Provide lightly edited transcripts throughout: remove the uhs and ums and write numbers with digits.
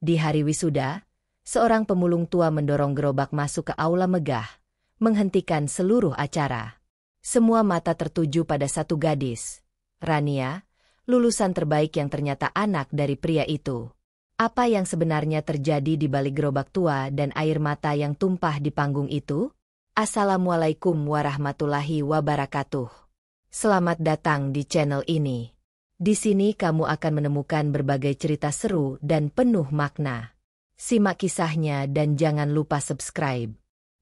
Di hari wisuda, seorang pemulung tua mendorong gerobak masuk ke aula megah, menghentikan seluruh acara. Semua mata tertuju pada satu gadis, Rania, lulusan terbaik yang ternyata anak dari pria itu. Apa yang sebenarnya terjadi di balik gerobak tua dan air mata yang tumpah di panggung itu? Assalamualaikum warahmatullahi wabarakatuh. Selamat datang di channel ini. Di sini kamu akan menemukan berbagai cerita seru dan penuh makna. Simak kisahnya dan jangan lupa subscribe.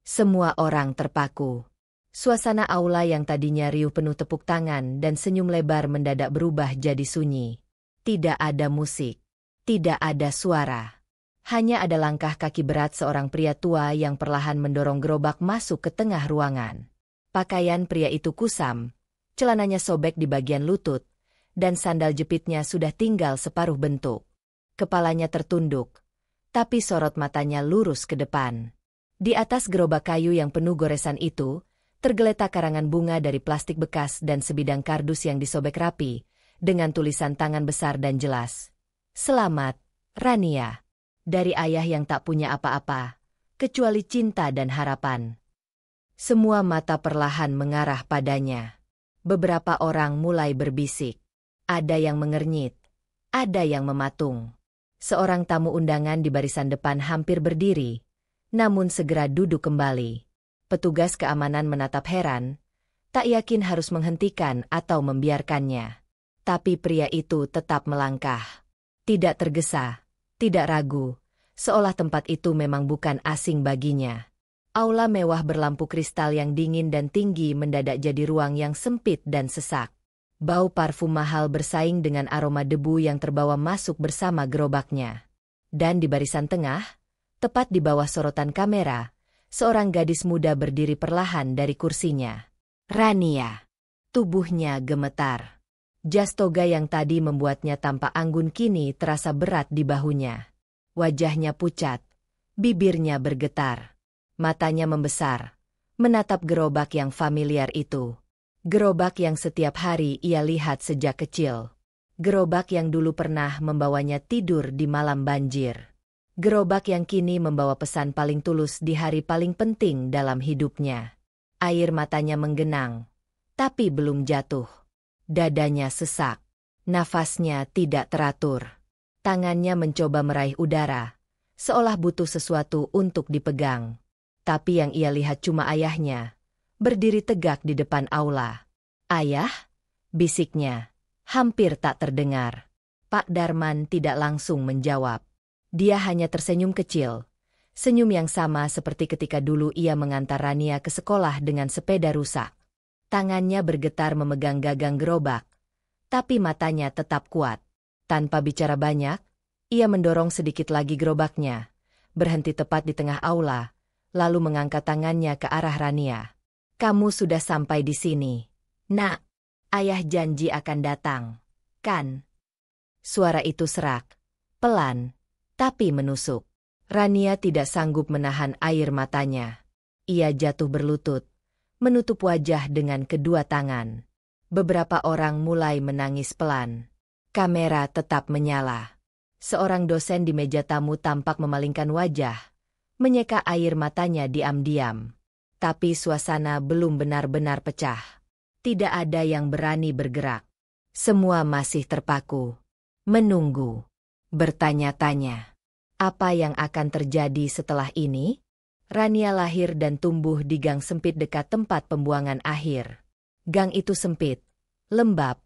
Semua orang terpaku. Suasana aula yang tadinya riuh penuh tepuk tangan dan senyum lebar mendadak berubah jadi sunyi. Tidak ada musik. Tidak ada suara. Hanya ada langkah kaki berat seorang pria tua yang perlahan mendorong gerobak masuk ke tengah ruangan. Pakaian pria itu kusam, celananya sobek di bagian lutut, dan sandal jepitnya sudah tinggal separuh bentuk. Kepalanya tertunduk, tapi sorot matanya lurus ke depan. Di atas gerobak kayu yang penuh goresan itu, tergeletak karangan bunga dari plastik bekas dan sebidang kardus yang disobek rapi, dengan tulisan tangan besar dan jelas. Selamat, Rania. Dari ayah yang tak punya apa-apa, kecuali cinta dan harapan. Semua mata perlahan mengarah padanya. Beberapa orang mulai berbisik. Ada yang mengernyit, ada yang mematung. Seorang tamu undangan di barisan depan hampir berdiri, namun segera duduk kembali. Petugas keamanan menatap heran, tak yakin harus menghentikan atau membiarkannya. Tapi pria itu tetap melangkah. Tidak tergesa, tidak ragu, seolah tempat itu memang bukan asing baginya. Aula mewah berlampu kristal yang dingin dan tinggi mendadak jadi ruang yang sempit dan sesak. Bau parfum mahal bersaing dengan aroma debu yang terbawa masuk bersama gerobaknya. Dan di barisan tengah, tepat di bawah sorotan kamera, seorang gadis muda berdiri perlahan dari kursinya. Rania. Tubuhnya gemetar. Jas toga yang tadi membuatnya tampak anggun kini terasa berat di bahunya. Wajahnya pucat, bibirnya bergetar. Matanya membesar, menatap gerobak yang familiar itu. Gerobak yang setiap hari ia lihat sejak kecil. Gerobak yang dulu pernah membawanya tidur di malam banjir. Gerobak yang kini membawa pesan paling tulus di hari paling penting dalam hidupnya. Air matanya menggenang, tapi belum jatuh. Dadanya sesak, nafasnya tidak teratur. Tangannya mencoba meraih udara, seolah butuh sesuatu untuk dipegang. Tapi yang ia lihat cuma ayahnya, berdiri tegak di depan aula. "Ayah?" bisiknya, hampir tak terdengar. Pak Darman tidak langsung menjawab. Dia hanya tersenyum kecil, senyum yang sama seperti ketika dulu ia mengantar Rania ke sekolah dengan sepeda rusak. Tangannya bergetar memegang gagang gerobak, tapi matanya tetap kuat. Tanpa bicara banyak, ia mendorong sedikit lagi gerobaknya, berhenti tepat di tengah aula, lalu mengangkat tangannya ke arah Rania. "Kamu sudah sampai di sini, Nak. Ayah janji akan datang, kan?" Suara itu serak, pelan, tapi menusuk. Rania tidak sanggup menahan air matanya. Ia jatuh berlutut, menutup wajah dengan kedua tangan. Beberapa orang mulai menangis pelan. Kamera tetap menyala. Seorang dosen di meja tamu tampak memalingkan wajah, menyeka air matanya diam-diam. Tapi suasana belum benar-benar pecah. Tidak ada yang berani bergerak. Semua masih terpaku. Menunggu. Bertanya-tanya. Apa yang akan terjadi setelah ini? Rania lahir dan tumbuh di gang sempit dekat tempat pembuangan akhir. Gang itu sempit, lembab,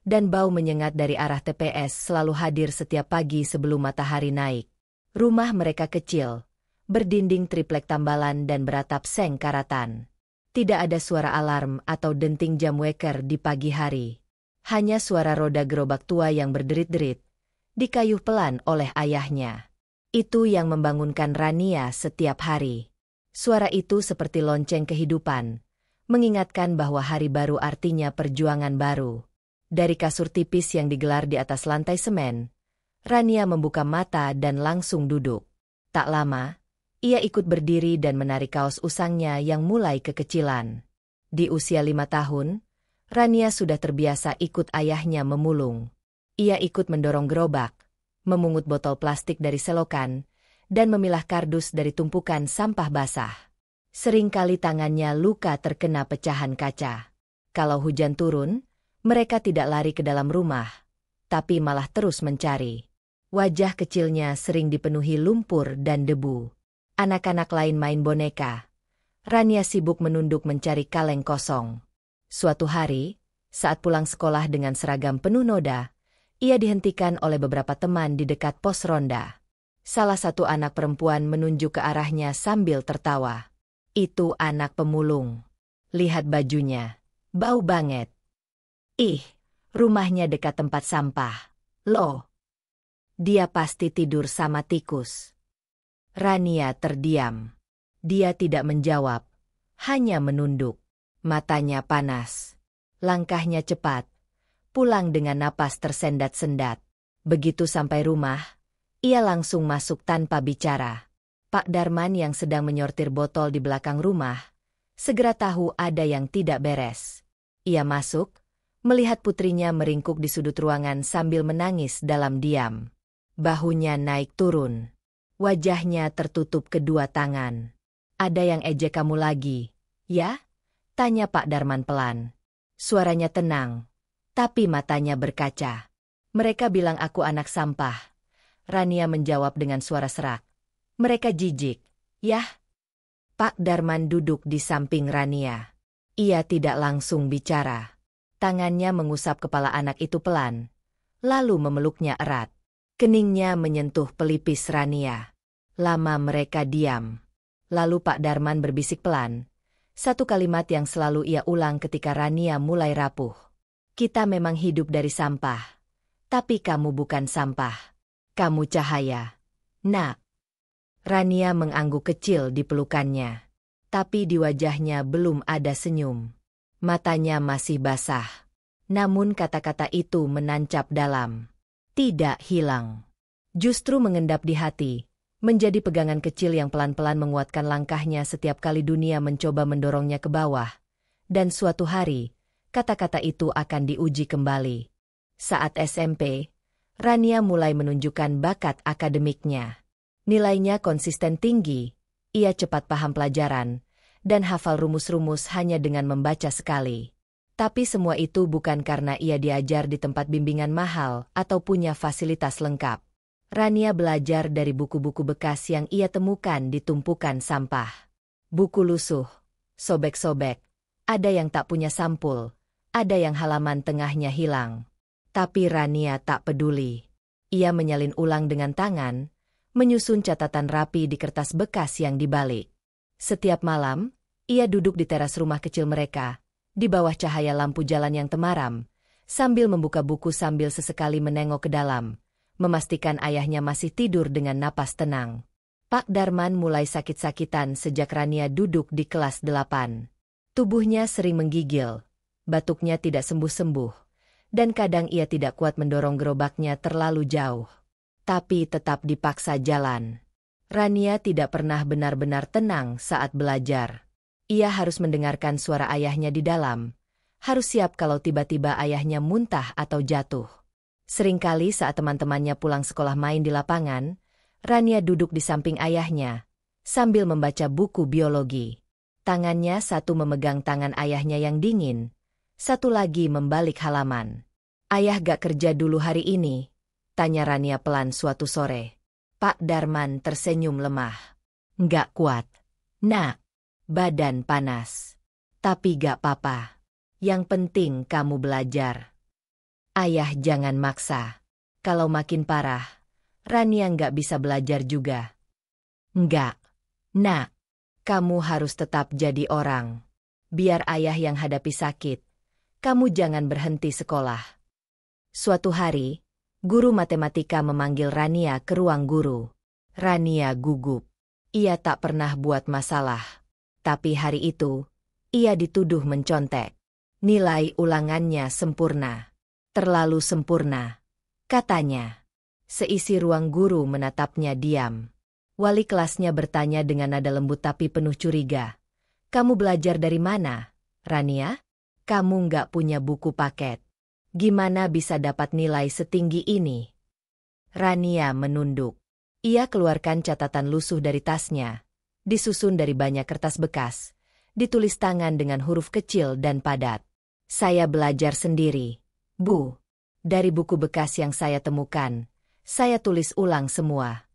dan bau menyengat dari arah TPS selalu hadir setiap pagi sebelum matahari naik. Rumah mereka kecil, berdinding triplek tambalan dan beratap seng karatan. Tidak ada suara alarm atau denting jam weker di pagi hari. Hanya suara roda gerobak tua yang berderit-derit, dikayuh pelan oleh ayahnya. Itu yang membangunkan Rania setiap hari. Suara itu seperti lonceng kehidupan, mengingatkan bahwa hari baru artinya perjuangan baru. Dari kasur tipis yang digelar di atas lantai semen, Rania membuka mata dan langsung duduk. Tak lama, ia ikut berdiri dan menarik kaos usangnya yang mulai kekecilan. Di usia 5 tahun, Rania sudah terbiasa ikut ayahnya memulung. Ia ikut mendorong gerobak, memungut botol plastik dari selokan, dan memilah kardus dari tumpukan sampah basah. Seringkali tangannya luka terkena pecahan kaca. Kalau hujan turun, mereka tidak lari ke dalam rumah, tapi malah terus mencari. Wajah kecilnya sering dipenuhi lumpur dan debu. Anak-anak lain main boneka. Rania sibuk menunduk mencari kaleng kosong. Suatu hari, saat pulang sekolah dengan seragam penuh noda, ia dihentikan oleh beberapa teman di dekat pos ronda. Salah satu anak perempuan menunjuk ke arahnya sambil tertawa. Itu anak pemulung. Lihat bajunya. Bau banget. Ih, rumahnya dekat tempat sampah. Loh. Dia pasti tidur sama tikus. Rania terdiam. Dia tidak menjawab, hanya menunduk. Matanya panas. Langkahnya cepat. Pulang dengan napas tersendat-sendat. Begitu sampai rumah, ia langsung masuk tanpa bicara. Pak Darman yang sedang menyortir botol di belakang rumah, segera tahu ada yang tidak beres. Ia masuk, melihat putrinya meringkuk di sudut ruangan sambil menangis dalam diam. Bahunya naik turun. Wajahnya tertutup kedua tangan. Ada yang ejek kamu lagi, ya? Tanya Pak Darman pelan. Suaranya tenang, tapi matanya berkaca. Mereka bilang aku anak sampah. Rania menjawab dengan suara serak. Mereka jijik, yah? Pak Darman duduk di samping Rania. Ia tidak langsung bicara. Tangannya mengusap kepala anak itu pelan, lalu memeluknya erat. Keningnya menyentuh pelipis Rania. Lama mereka diam. Lalu Pak Darman berbisik pelan. Satu kalimat yang selalu ia ulang ketika Rania mulai rapuh. Kita memang hidup dari sampah. Tapi kamu bukan sampah. Kamu cahaya. Nak. Rania mengangguk kecil di pelukannya. Tapi di wajahnya belum ada senyum. Matanya masih basah. Namun kata-kata itu menancap dalam. Tidak hilang. Justru mengendap di hati. Menjadi pegangan kecil yang pelan-pelan menguatkan langkahnya setiap kali dunia mencoba mendorongnya ke bawah. Dan suatu hari, kata-kata itu akan diuji kembali. Saat SMP, Rania mulai menunjukkan bakat akademiknya. Nilainya konsisten tinggi, ia cepat paham pelajaran, dan hafal rumus-rumus hanya dengan membaca sekali. Tapi semua itu bukan karena ia diajar di tempat bimbingan mahal atau punya fasilitas lengkap. Rania belajar dari buku-buku bekas yang ia temukan di tumpukan sampah. Buku lusuh, sobek-sobek, ada yang tak punya sampul, ada yang halaman tengahnya hilang. Tapi Rania tak peduli. Ia menyalin ulang dengan tangan, menyusun catatan rapi di kertas bekas yang dibalik. Setiap malam, ia duduk di teras rumah kecil mereka, di bawah cahaya lampu jalan yang temaram, sambil membuka buku sambil sesekali menengok ke dalam, memastikan ayahnya masih tidur dengan napas tenang. Pak Darman mulai sakit-sakitan sejak Rania duduk di kelas 8. Tubuhnya sering menggigil, batuknya tidak sembuh-sembuh, dan kadang ia tidak kuat mendorong gerobaknya terlalu jauh. Tapi tetap dipaksa jalan. Rania tidak pernah benar-benar tenang saat belajar. Ia harus mendengarkan suara ayahnya di dalam, harus siap kalau tiba-tiba ayahnya muntah atau jatuh. Seringkali saat teman-temannya pulang sekolah main di lapangan, Rania duduk di samping ayahnya, sambil membaca buku biologi. Tangannya satu memegang tangan ayahnya yang dingin, satu lagi membalik halaman. Ayah gak kerja dulu hari ini? Tanya Rania pelan suatu sore. Pak Darman tersenyum lemah. Nggak kuat. Nak, badan panas. Tapi gak apa-apa. Yang penting kamu belajar. Ayah jangan maksa. Kalau makin parah, Rania nggak bisa belajar juga. Nggak. Nak, kamu harus tetap jadi orang. Biar ayah yang hadapi sakit. Kamu jangan berhenti sekolah. Suatu hari, guru matematika memanggil Rania ke ruang guru. Rania gugup. Ia tak pernah buat masalah. Tapi hari itu, ia dituduh mencontek. Nilai ulangannya sempurna. Terlalu sempurna, katanya. Seisi ruang guru menatapnya diam. Wali kelasnya bertanya dengan nada lembut tapi penuh curiga. Kamu belajar dari mana, Rania? Kamu nggak punya buku paket. Gimana bisa dapat nilai setinggi ini? Rania menunduk. Ia keluarkan catatan lusuh dari tasnya, disusun dari banyak kertas bekas, ditulis tangan dengan huruf kecil dan padat. Saya belajar sendiri, Bu. Dari buku bekas yang saya temukan, saya tulis ulang semua.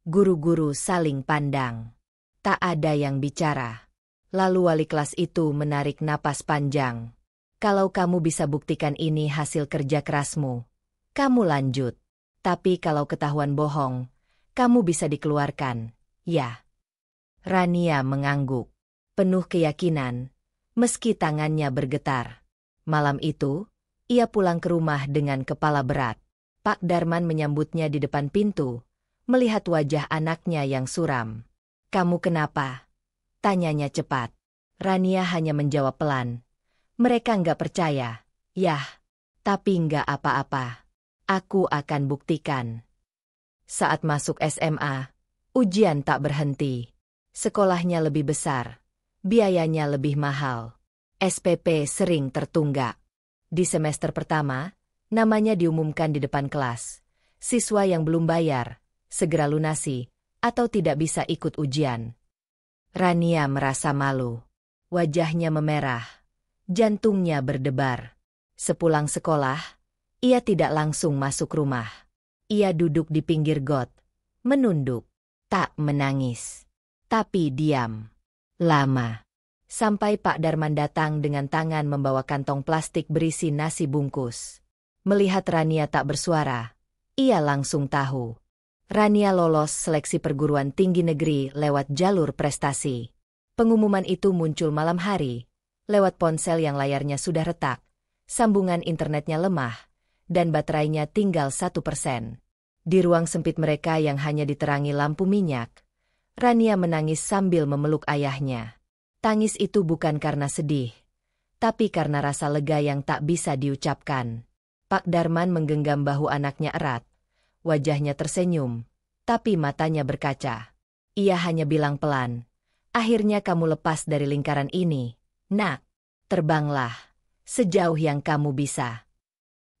Guru-guru saling pandang. Tak ada yang bicara. Lalu wali kelas itu menarik napas panjang. Kalau kamu bisa buktikan ini hasil kerja kerasmu, kamu lanjut. Tapi kalau ketahuan bohong, kamu bisa dikeluarkan, ya. Rania mengangguk, penuh keyakinan, meski tangannya bergetar. Malam itu, ia pulang ke rumah dengan kepala berat. Pak Darman menyambutnya di depan pintu, melihat wajah anaknya yang suram. Kamu kenapa? Tanyanya cepat. Rania hanya menjawab pelan. Mereka nggak percaya. Yah, tapi nggak apa-apa. Aku akan buktikan. Saat masuk SMA, ujian tak berhenti. Sekolahnya lebih besar, biayanya lebih mahal. SPP sering tertunggak. Di semester pertama, namanya diumumkan di depan kelas. Siswa yang belum bayar, segera lunasi, atau tidak bisa ikut ujian. Rania merasa malu. Wajahnya memerah, jantungnya berdebar. Sepulang sekolah, ia tidak langsung masuk rumah. Ia duduk di pinggir got, menunduk, tak menangis, tapi diam. Lama. Sampai Pak Darman datang dengan tangan membawa kantong plastik berisi nasi bungkus. Melihat Rania tak bersuara, ia langsung tahu. Rania lolos seleksi perguruan tinggi negeri lewat jalur prestasi. Pengumuman itu muncul malam hari, lewat ponsel yang layarnya sudah retak, sambungan internetnya lemah, dan baterainya tinggal 1%. Di ruang sempit mereka yang hanya diterangi lampu minyak, Rania menangis sambil memeluk ayahnya. Tangis itu bukan karena sedih, tapi karena rasa lega yang tak bisa diucapkan. Pak Darman menggenggam bahu anaknya erat. Wajahnya tersenyum, tapi matanya berkaca. Ia hanya bilang pelan, akhirnya kamu lepas dari lingkaran ini, nak. Terbanglah, sejauh yang kamu bisa.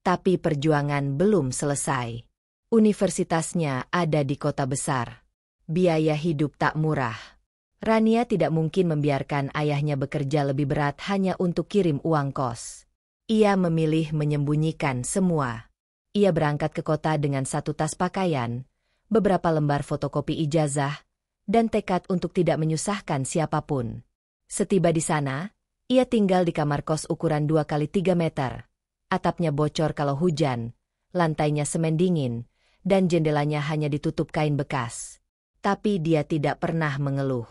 Tapi perjuangan belum selesai. Universitasnya ada di kota besar. Biaya hidup tak murah. Rania tidak mungkin membiarkan ayahnya bekerja lebih berat hanya untuk kirim uang kos. Ia memilih menyembunyikan semua. Ia berangkat ke kota dengan satu tas pakaian, beberapa lembar fotokopi ijazah, dan tekad untuk tidak menyusahkan siapapun. Setiba di sana, ia tinggal di kamar kos ukuran 2x3 meter. Atapnya bocor kalau hujan, lantainya semen dingin, dan jendelanya hanya ditutup kain bekas. Tapi dia tidak pernah mengeluh.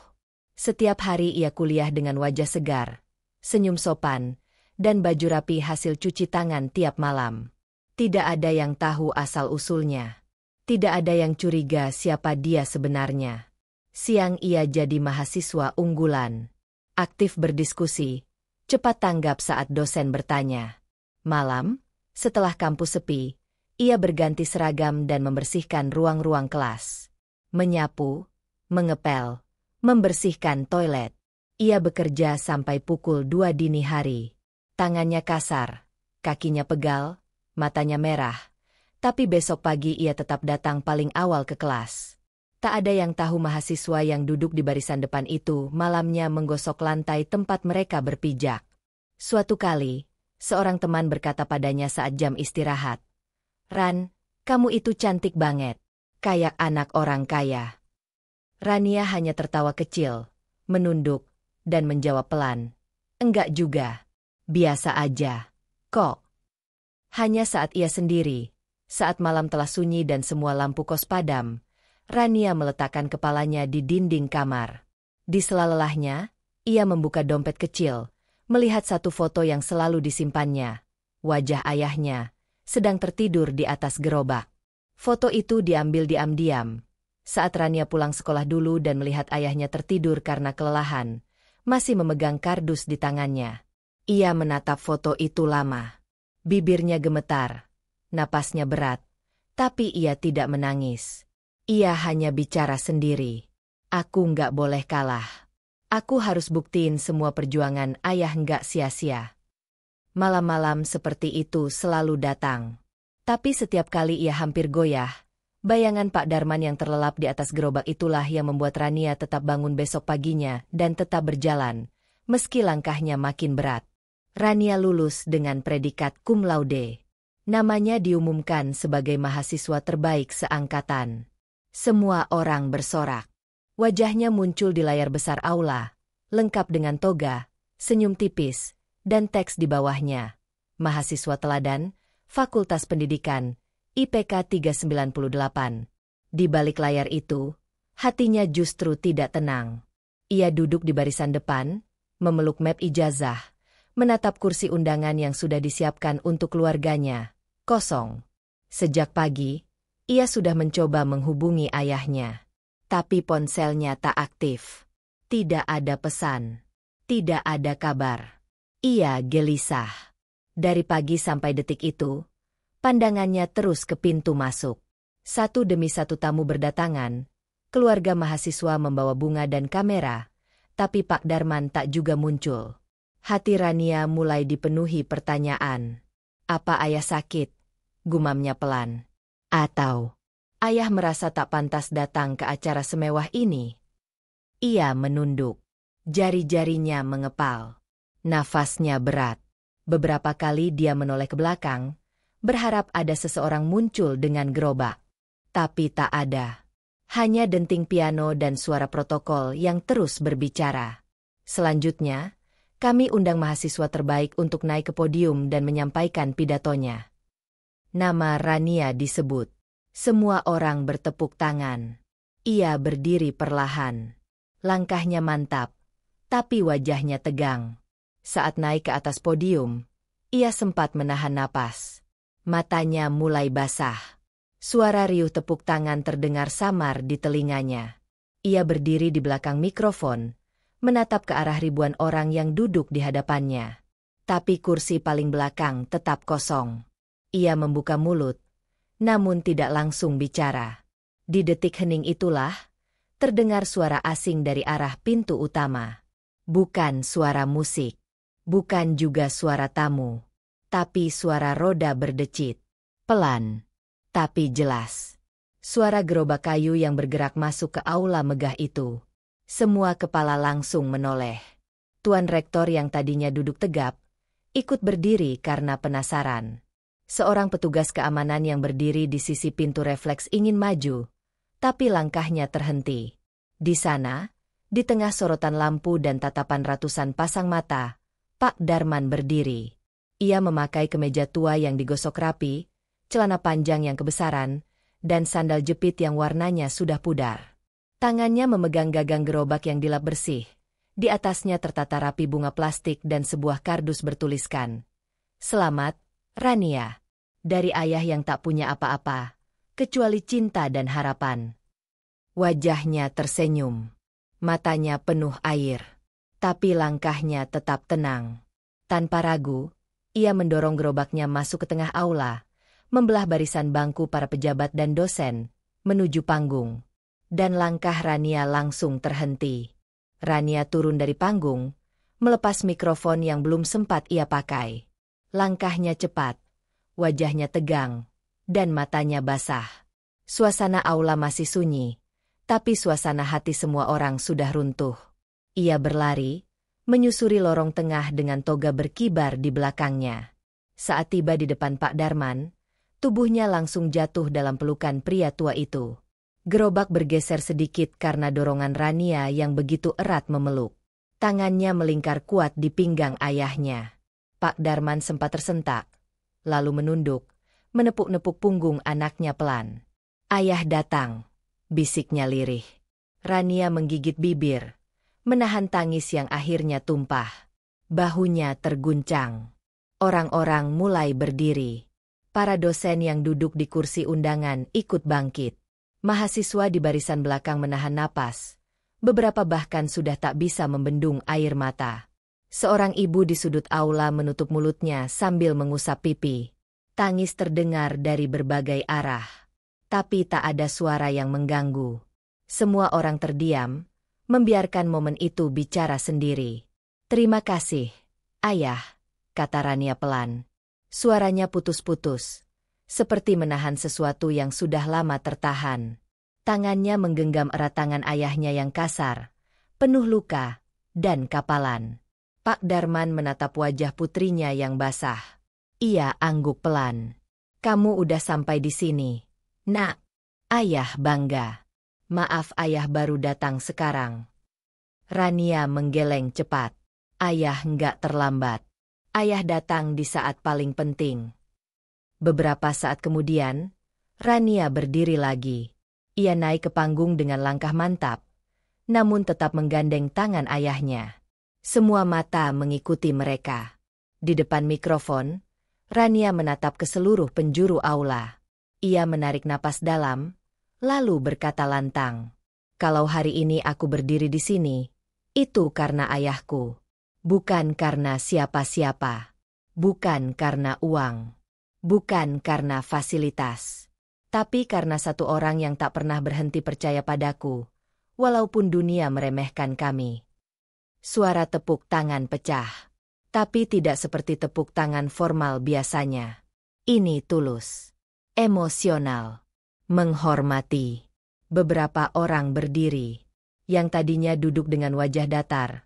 Setiap hari ia kuliah dengan wajah segar, senyum sopan, dan baju rapi hasil cuci tangan tiap malam. Tidak ada yang tahu asal-usulnya. Tidak ada yang curiga siapa dia sebenarnya. Siang ia jadi mahasiswa unggulan. Aktif berdiskusi, cepat tanggap saat dosen bertanya. Malam, setelah kampus sepi, ia berganti seragam dan membersihkan ruang-ruang kelas. Menyapu, mengepel, membersihkan toilet. Ia bekerja sampai pukul 2 dini hari. Tangannya kasar, kakinya pegal, matanya merah. Tapi besok pagi ia tetap datang paling awal ke kelas. Tak ada yang tahu mahasiswa yang duduk di barisan depan itu malamnya menggosok lantai tempat mereka berpijak. Suatu kali, seorang teman berkata padanya saat jam istirahat, "Ran, kamu itu cantik banget, kayak anak orang kaya." Rania hanya tertawa kecil, menunduk, dan menjawab pelan, "Enggak juga, biasa aja, kok." Hanya saat ia sendiri, saat malam telah sunyi dan semua lampu kos padam, Rania meletakkan kepalanya di dinding kamar. Di sela lelahnya, ia membuka dompet kecil, melihat satu foto yang selalu disimpannya. Wajah ayahnya, sedang tertidur di atas gerobak. Foto itu diambil diam-diam. Saat Rania pulang sekolah dulu dan melihat ayahnya tertidur karena kelelahan, masih memegang kardus di tangannya. Ia menatap foto itu lama. Bibirnya gemetar, napasnya berat, tapi ia tidak menangis. Ia hanya bicara sendiri. Aku nggak boleh kalah. Aku harus buktiin semua perjuangan ayah nggak sia-sia. Malam-malam seperti itu selalu datang. Tapi setiap kali ia hampir goyah, Bayangan Pak Darman yang terlelap di atas gerobak itulah yang membuat Rania tetap bangun besok paginya dan tetap berjalan, meski langkahnya makin berat. Rania lulus dengan predikat cum laude. Namanya diumumkan sebagai mahasiswa terbaik seangkatan. Semua orang bersorak. Wajahnya muncul di layar besar aula, lengkap dengan toga, senyum tipis, dan teks di bawahnya. Mahasiswa teladan, Fakultas Pendidikan, IPK 398. Di balik layar itu, hatinya justru tidak tenang. Ia duduk di barisan depan, memeluk map ijazah, menatap kursi undangan yang sudah disiapkan untuk keluarganya. Kosong. Sejak pagi, ia sudah mencoba menghubungi ayahnya. Tapi ponselnya tak aktif. Tidak ada pesan. Tidak ada kabar. Ia gelisah. Dari pagi sampai detik itu, pandangannya terus ke pintu masuk. Satu demi satu tamu berdatangan, keluarga mahasiswa membawa bunga dan kamera, tapi Pak Darman tak juga muncul. Hati Rania mulai dipenuhi pertanyaan. Apa ayah sakit? Gumamnya pelan. Atau ayah merasa tak pantas datang ke acara semewah ini? Ia menunduk. Jari-jarinya mengepal. Nafasnya berat. Beberapa kali dia menoleh ke belakang, berharap ada seseorang muncul dengan gerobak. Tapi tak ada. Hanya denting piano dan suara protokol yang terus berbicara. Selanjutnya, kami undang mahasiswa terbaik untuk naik ke podium dan menyampaikan pidatonya. Nama Rania disebut. Semua orang bertepuk tangan. Ia berdiri perlahan. Langkahnya mantap, tapi wajahnya tegang. Saat naik ke atas podium, ia sempat menahan napas. Matanya mulai basah. Suara riuh tepuk tangan terdengar samar di telinganya. Ia berdiri di belakang mikrofon, menatap ke arah ribuan orang yang duduk di hadapannya. Tapi kursi paling belakang tetap kosong. Ia membuka mulut, namun tidak langsung bicara. Di detik hening itulah, terdengar suara asing dari arah pintu utama. Bukan suara musik. Bukan juga suara tamu, tapi suara roda berdecit. Pelan, tapi jelas. Suara gerobak kayu yang bergerak masuk ke aula megah itu. Semua kepala langsung menoleh. Tuan Rektor yang tadinya duduk tegap, ikut berdiri karena penasaran. Seorang petugas keamanan yang berdiri di sisi pintu refleks ingin maju, tapi langkahnya terhenti. Di sana, di tengah sorotan lampu dan tatapan ratusan pasang mata, Pak Darman berdiri. Ia memakai kemeja tua yang digosok rapi, celana panjang yang kebesaran, dan sandal jepit yang warnanya sudah pudar. Tangannya memegang gagang gerobak yang dilap bersih. Di atasnya tertata rapi bunga plastik dan sebuah kardus bertuliskan, "Selamat, Rania." Dari ayah yang tak punya apa-apa, kecuali cinta dan harapan. Wajahnya tersenyum. Matanya penuh air. Tapi langkahnya tetap tenang. Tanpa ragu, ia mendorong gerobaknya masuk ke tengah aula, membelah barisan bangku para pejabat dan dosen, menuju panggung. Dan langkah Rania langsung terhenti. Rania turun dari panggung, melepas mikrofon yang belum sempat ia pakai. Langkahnya cepat, wajahnya tegang, dan matanya basah. Suasana aula masih sunyi, tapi suasana hati semua orang sudah runtuh. Ia berlari, menyusuri lorong tengah dengan toga berkibar di belakangnya. Saat tiba di depan Pak Darman, tubuhnya langsung jatuh dalam pelukan pria tua itu. Gerobak bergeser sedikit karena dorongan Rania yang begitu erat memeluk. Tangannya melingkar kuat di pinggang ayahnya. Pak Darman sempat tersentak, lalu menunduk, menepuk-nepuk punggung anaknya pelan. "Ayah datang," bisiknya lirih. Rania menggigit bibir, menahan tangis yang akhirnya tumpah. Bahunya terguncang. Orang-orang mulai berdiri. Para dosen yang duduk di kursi undangan ikut bangkit. Mahasiswa di barisan belakang menahan napas. Beberapa bahkan sudah tak bisa membendung air mata. Seorang ibu di sudut aula menutup mulutnya sambil mengusap pipi. Tangis terdengar dari berbagai arah. Tapi tak ada suara yang mengganggu. Semua orang terdiam, membiarkan momen itu bicara sendiri. "Terima kasih, Ayah," kata Rania pelan. Suaranya putus-putus. seperti menahan sesuatu yang sudah lama tertahan. Tangannya menggenggam erat tangan ayahnya yang kasar, penuh luka, dan kapalan. Pak Darman menatap wajah putrinya yang basah. Ia angguk pelan. "Kamu udah sampai di sini, Nak." Ayah bangga. "Maaf, ayah baru datang sekarang." Rania menggeleng cepat. "Ayah nggak terlambat. Ayah datang di saat paling penting." Beberapa saat kemudian, Rania berdiri lagi. Ia naik ke panggung dengan langkah mantap, namun tetap menggandeng tangan ayahnya. Semua mata mengikuti mereka. Di depan mikrofon, Rania menatap ke seluruh penjuru aula. Ia menarik napas dalam, lalu berkata lantang, "Kalau hari ini aku berdiri di sini, itu karena ayahku. Bukan karena siapa-siapa. Bukan karena uang. Bukan karena fasilitas. Tapi karena satu orang yang tak pernah berhenti percaya padaku, walaupun dunia meremehkan kami." Suara tepuk tangan pecah. Tapi tidak seperti tepuk tangan formal biasanya. Ini tulus, emosional, menghormati. Beberapa orang berdiri, yang tadinya duduk dengan wajah datar,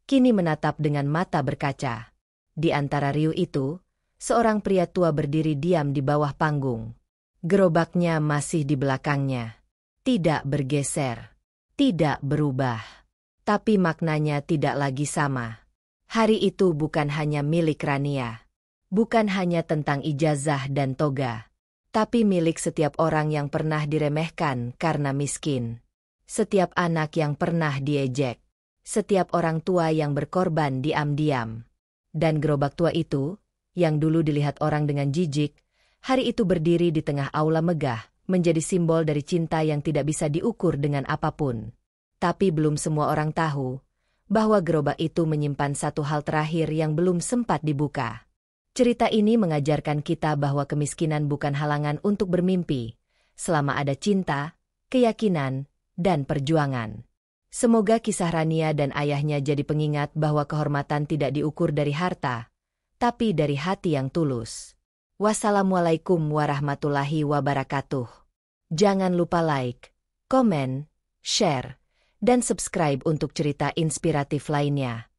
kini menatap dengan mata berkaca. Di antara riuh itu, seorang pria tua berdiri diam di bawah panggung. Gerobaknya masih di belakangnya. Tidak bergeser, tidak berubah. Tapi maknanya tidak lagi sama. Hari itu bukan hanya milik Rania. Bukan hanya tentang ijazah dan toga. Tapi milik setiap orang yang pernah diremehkan karena miskin. Setiap anak yang pernah diejek. Setiap orang tua yang berkorban diam-diam. Dan gerobak tua itu, yang dulu dilihat orang dengan jijik, hari itu berdiri di tengah aula megah, menjadi simbol dari cinta yang tidak bisa diukur dengan apapun. Tapi belum semua orang tahu bahwa gerobak itu menyimpan satu hal terakhir yang belum sempat dibuka. Cerita ini mengajarkan kita bahwa kemiskinan bukan halangan untuk bermimpi, selama ada cinta, keyakinan, dan perjuangan. Semoga kisah Rania dan ayahnya jadi pengingat bahwa kehormatan tidak diukur dari harta, tapi dari hati yang tulus. Wassalamualaikum warahmatullahi wabarakatuh. Jangan lupa like, komen, share, dan subscribe untuk cerita inspiratif lainnya.